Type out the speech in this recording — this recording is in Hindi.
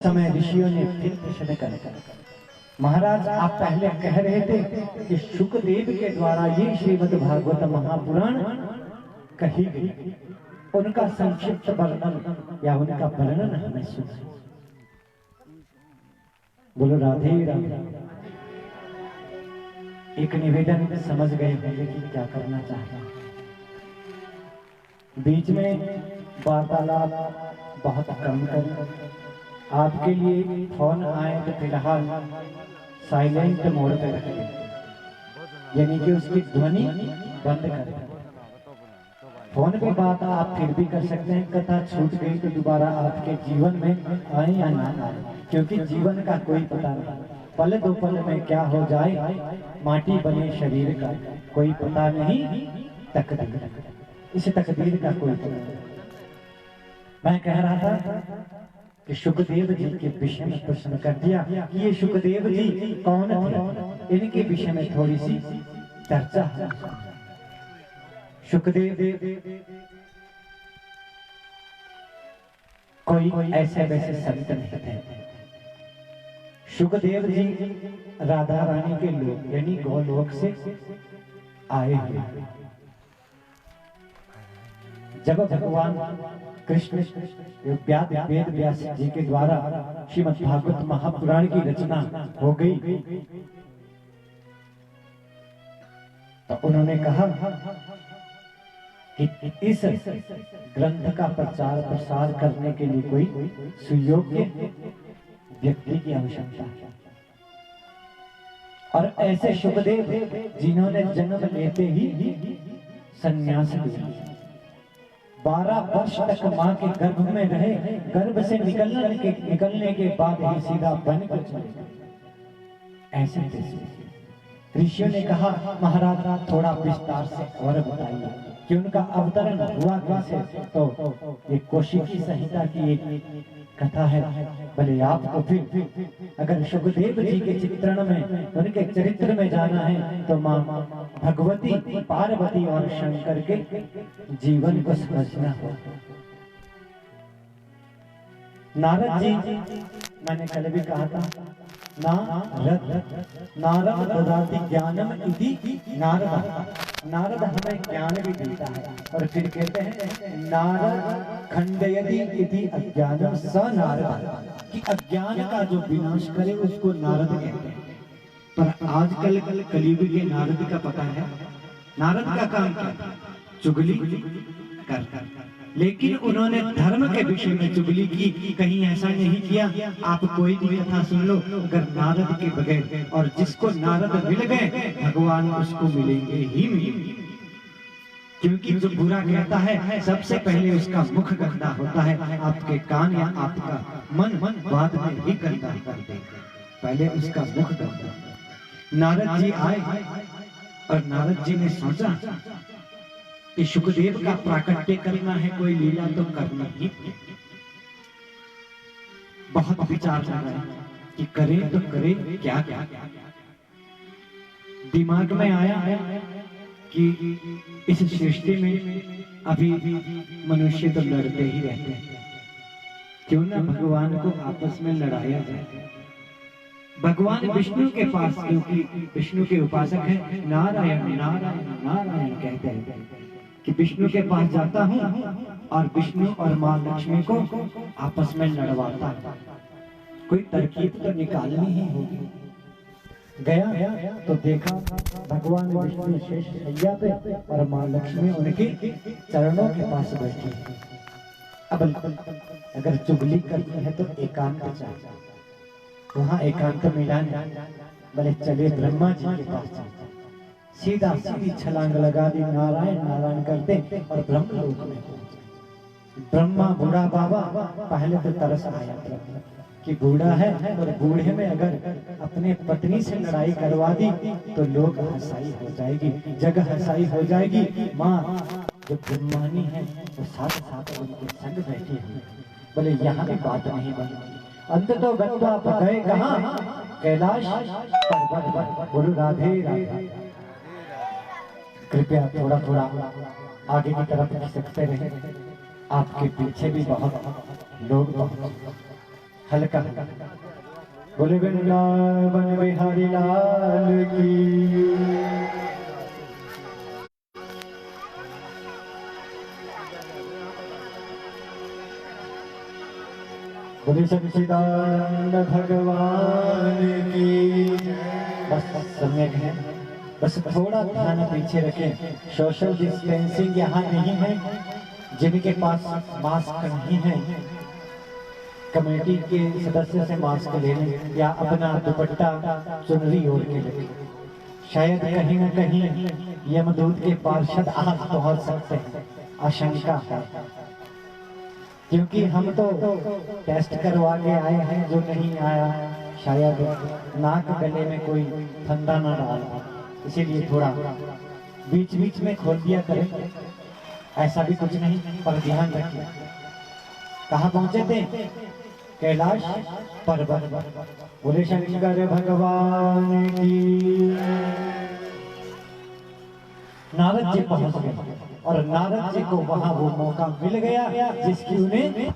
समय ऋषियों ने फिर प्रश्न कर, महाराज आप पहले कह रहे थे कि शुकदेव के द्वारा ये श्रीमद् भागवत महापुराण कही गई, उनका संक्षिप्त वर्णन या उनका वर्णन हमें सुनाए। बोलो राधे राधे। एक निवेदन समझ गए होंगे कि क्या करना चाहता। बीच में वार्तालाप बहुत कम कर, आपके लिए फोन आए तो फिलहाल साइलेंट मोड पे रखें, यानी कि उसकी ध्वनि बंद कर दें। फोन पे बात आप फिर भी कर सकते हैं, कथा छूट गई तो दोबारा आपके जीवन में आए या ना आए, क्योंकि जीवन का कोई पता नहीं, पल दो पल में क्या हो जाए, माटी बने शरीर का कोई पता नहीं, तकदीर, इस तकदीर का कोई पता नहीं। मैं कह रहा था कि शुकदेव जी के विषय में प्रश्न कर दिया कि ये शुकदेव जी कौन थे, इनके विषय में थोड़ी सी चर्चा है। शुकदेव कोई ऐसे वैसे संत नहीं थे। शुकदेव जी राधा रानी के लोग यानी गोलोक से आए हुए। जब भगवान कृष्ण वेद व्यास जी के द्वारा श्रीमद् भागवत महापुराण की रचना हो गई तो उन्होंने कहा कि इस ग्रंथ का प्रचार प्रसार करने के लिए कोई सुयोग्य व्यक्ति की आवश्यकता है। और ऐसे शुकदेव जिन्होंने जन्म लेते ही संन्यास लिया, 12 वर्ष तक मां के गर्भ में रहे, गर्भ से निकलने के बाद ही सीधा बन कर चले। ऐसे ऋषियों ने कहा महाराज थोड़ा विस्तार से और बताइए कि उनका अवतरण हुआ कैसे। तो ये कौशिकी संहिता की एक कथा है, भले आप तो फिर अगर शुकदेव जी के चित्रण में, उनके चरित्र में जाना है तो मां भगवती, पार्वती और शंकर के जीवन को समझना हो। नारद जी, मैंने कल भी कहा था, नारद ददाति ज्ञानम इति नारद, नारद हमें ज्ञान भी देता है। और फिर कहते हैं नारद खंडयति इति अज्ञानम स नारद, कि अज्ञान का जो विनाश करे उसको नारद कहते हैं। पर आजकल कलयुग के नारद का पता है, नारद का काम क्या था? चुगली कर, लेकिन उन्होंने धर्म के विषय में चुगली की, कहीं ऐसा नहीं किया। आप कोई भी कथा सुन लो अगर नारद के बगैर, और जिसको नारद मिल गए भगवान उसको मिलेंगे ही मिलेंगे। क्योंकि जो बुरा कहता है सबसे पहले उसका मुख गंदा होता है, आपके कान या आपका मन बाद में ही गंदा कर दे, पहले उसका मुख गंदा। नारद जी आए और नारद जी ने सोचा कि शुकदेव का प्राकट्य करना है, कोई लीला तो करनी ही। बहुत विचार लगा कि करें तो करें क्या क्या। दिमाग में आया कि इस सृष्टि में अभी मनुष्य तो लड़ते ही रहते हैं, क्यों ना भगवान को आपस में लड़ाया जाए। भगवान विष्णु के पास, क्योंकि विष्णु के उपासक हैं, नारायण नारायण नारायण कहते हैं कि विष्णु के पास जाता हूं और विष्णु और मां लक्ष्मी को आपस में लड़वाता, कोई तरकीब तो निकालनी ही होगी। गया तो देखा भगवान विष्णु शेष शैया पे और मां लक्ष्मी उनके चरणों के पास बैठी। अब अगर चुगली करनी है तो एकांत चाहिए, वहां एकांत मिला नहीं, भले चले ब्रह्मा जी के पास जाते, सीधा सीधी छलांग लगा दी, नारायण नारायण करते और ब्रह्मलोक में पहुंचे। ब्रह्मा बूढ़ा बाबा, पहले तो तरस आया कि बूढ़ा है और बूढ़े में अगर अपने पत्नी से लड़ाई करवा दी तो लोग हंसाई हो जाएगी, जगह हंसाई हो जाएगी। माँ जो ब्रह्मानी है वो साथ साथ उनके संग बैठी हुई, बोले यहाँ भी बात नहीं बनी। अंत तो गंगा गए कहाँ? कैलाश पर्वत। बोलो राधे राधे। कृपया थोड़ा थोड़ा आगे की तरफ खिसकते रहे, आपके पीछे भी बहुत लोग बहुत हल्का बोले वृंदावन बिहारी लाल की। बोले सच्चिदानंद भगवान की। बस सम्यक है, बस थोड़ा ध्यान पीछे रखें। सोशल डिस्टेंसिंग यहाँ नहीं है। जिनके पास मास्क नहीं है कमेटी के सदस्य से मास्क ले लें या अपना दुपट्टा चुनरी ओढ़ के ले। शायद कहीं न कहीं यमदूत के पार्षद आज पहुंच सकते हैं, आशंका है। क्योंकि हम तो टेस्ट करवा के आए हैं, जो नहीं आया शायद नाक गले में कोई फंदा ना डाल, इसीलिए थोड़ा बीच बीच में खोल दिया करें। ऐसा भी कुछ नहीं, पर ध्यान रखिए। कहाँ पहुंचे थे? कैलाश पर्वत। बोले शंकर भगवान की। नारद जी पहुंच गए और नारद जी को वहां वो मौका मिल गया जिसकी उन्हें